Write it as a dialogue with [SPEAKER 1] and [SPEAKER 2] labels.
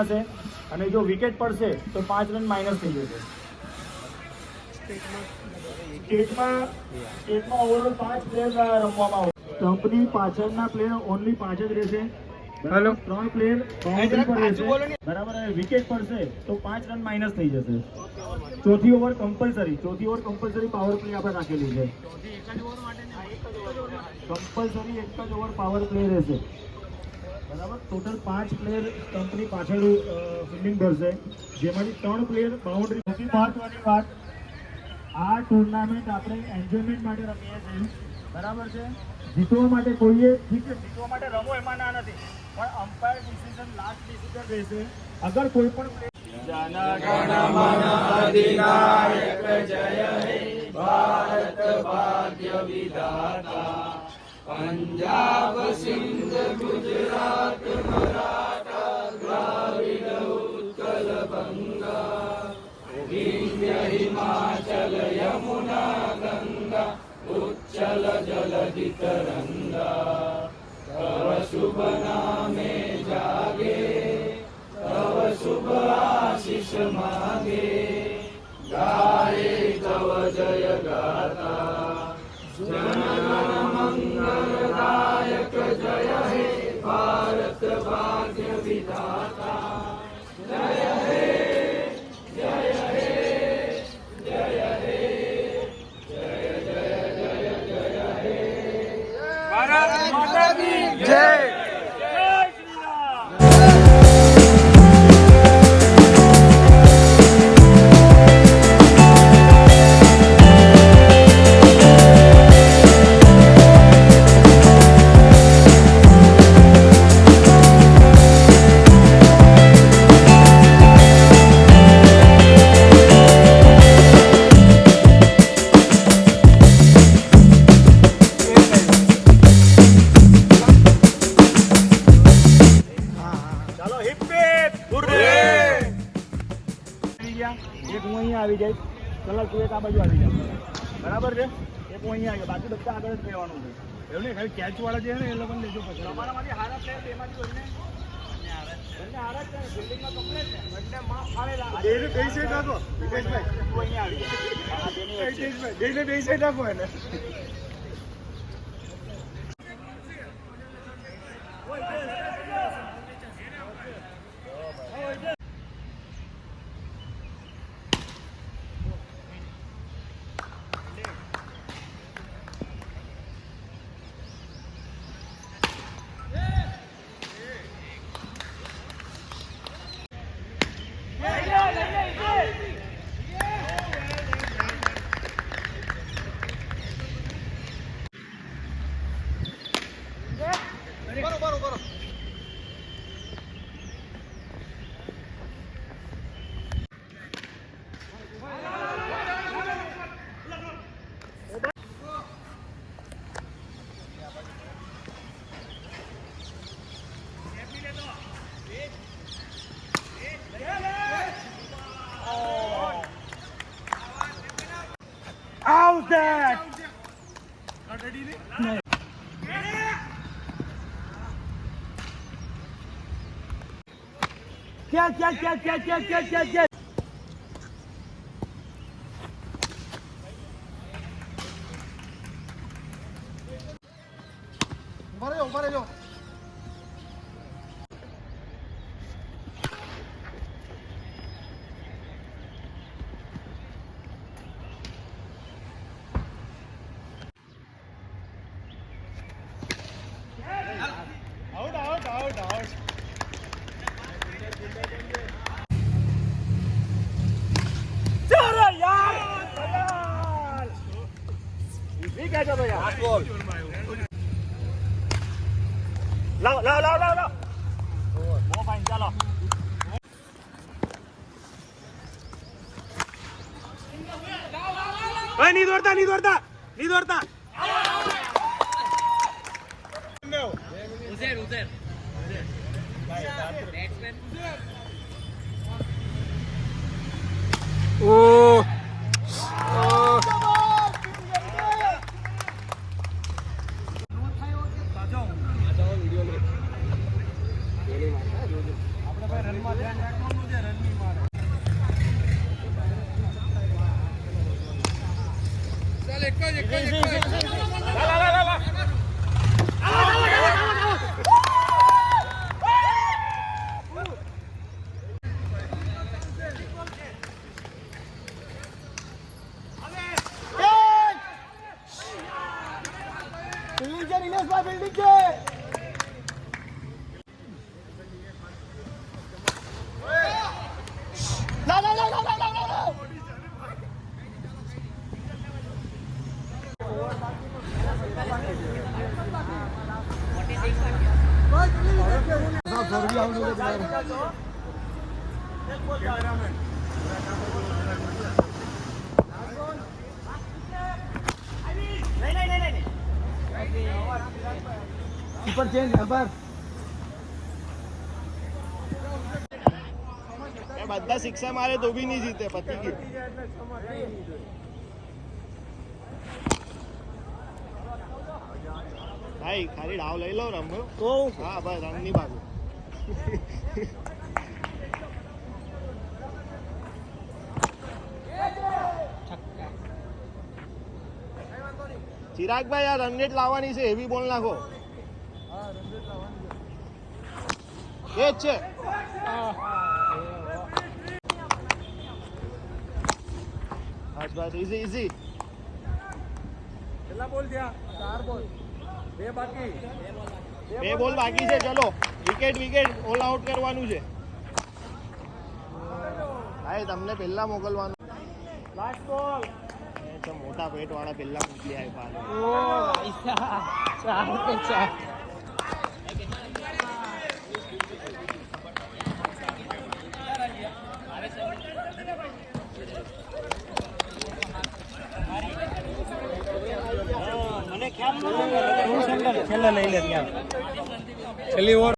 [SPEAKER 1] ગણાશે અને જો વિકેટ પડશે તો 5 રન માઇનસ થઈ જશે. સ્ટેટમાં ઓવરઓલ 5 પ્લેયર રમવામાં આવશે. સ્ટમ્પની પાછળના પ્લેયર ઓનલી 5 જ રહેશે. હેલો 3 પ્લેયર બાઉન્ડ્રી પર રહેશે. બરાબર. અને વિકેટ પડશે તો 5 રન માઇનસ થઈ જશે. ચોથી ઓવર કમ્પલસરી પાવર પ્લે આપણે રાખેલી છે. કમ્પલસરી એક જ ઓવર પાવર પ્લે રહેશે. બરાબર. ટોટલ 5 પ્લેયર સ્ટમ્પની પાછળ ફિલ્ડિંગ કરશે, જેમાંથી 3 પ્લેયર બાઉન્ડ્રી. સૌથી મહત્વની વાત, આ ટુર્નામેન્ટ આપણે એન્જોયમેન્ટ માટે રમીએ છીએ. બરાબર છે. જીતવા માટે કોઈએ ઠીક છે, જીતવા માટે રમો એમાં ના નથી, પણ અમ્પાયર ડિસિઝન લાસ્ટ ડિસિઝન રહેશે. અગર કોઈ પણ જન ગણ મન અધિનાયક જય હે ભારત ભાગ્ય વિધાતા, પંજાબ સિંધ ગુજરાત મરાઠા દ્રાવિડ ઉત્કલ બંગા, વિંધ્ય હિમાચલ યમુના ગંગા ઉચ્ચલ જલધિ તરંગા, તવ શુભ નામે જાગે તવ શુભ આશીષ માગે, ગાયે તવ જય ગાતા, જનગણ મંગલદાયક જય હે ભારત ભાગ્ય વિધાતા, જય હે જય હે જય હે જય જય જય જય હે ભારત માતા કી જય. એક હું અહીંયા આવી જાય, કલર તું એક આ બાજુ આવી જાય. બરાબર છે. એક હું અહીંયા આવી, બાકી બધા આગળ જ રહેવાનું છે. એવું નહીં, ખાલી કેચ વાળા જે છે ને એ લોકોને લેજો પછી. તમારામાંથી હારા પ્લેયર બેમાંથી બંને હારા જ છે. ફિલ્ડિંગમાં કમ્પ્લેટ છે. બંને માં ફાળેલા. બેને બે સાઈડ રાખો વિકેશભાઈ. તું અહીંયા આવી જાય. બેને બે સાઈડ રાખો એને. How's that? No. Get. Para yo. Out. चलो यार ठीक है चलो यार लाओ वो भाई चलो नहीं दौड़ता उधर बैट्समैन આપણે ભાઈ રનમાં ધ્યાન બિલ્ડિંગ છે નિલેશભાઈ, બિલ્ડિંગ છે. कीपर चेंज कीपर
[SPEAKER 2] બધા શિક્ષા મારે તો બી નહીં જીતે પતી ગયું ભાઈ ખાલી ડાવ લઈ લો રમ્યો તો હા બસ રન ની ભાગો ચિરાગભાઈ આ રન રેટ લાવવાની છે હેવી બોલ નાખો એ જ છે બસ બસ ઇઝી ઇઝી
[SPEAKER 1] કેટલા બોલ થયા? 4 બોલ, 2 બાકી.
[SPEAKER 2] 2 બોલ બાકી છે. ચલો વિકેટ વિકેટ ઓલ આઉટ કરવાનું છે. ભાઈ તમને પહેલા મોકલવાનું.
[SPEAKER 1] લાસ્ટ બોલ.
[SPEAKER 2] એ તો મોટા પેટ વાળા પહેલા મોકલી આવ્યા.
[SPEAKER 1] મને ખ્યાલ નથી. છેલ્લે લઈ લે ત્યાં. છેલ્લી ઓવર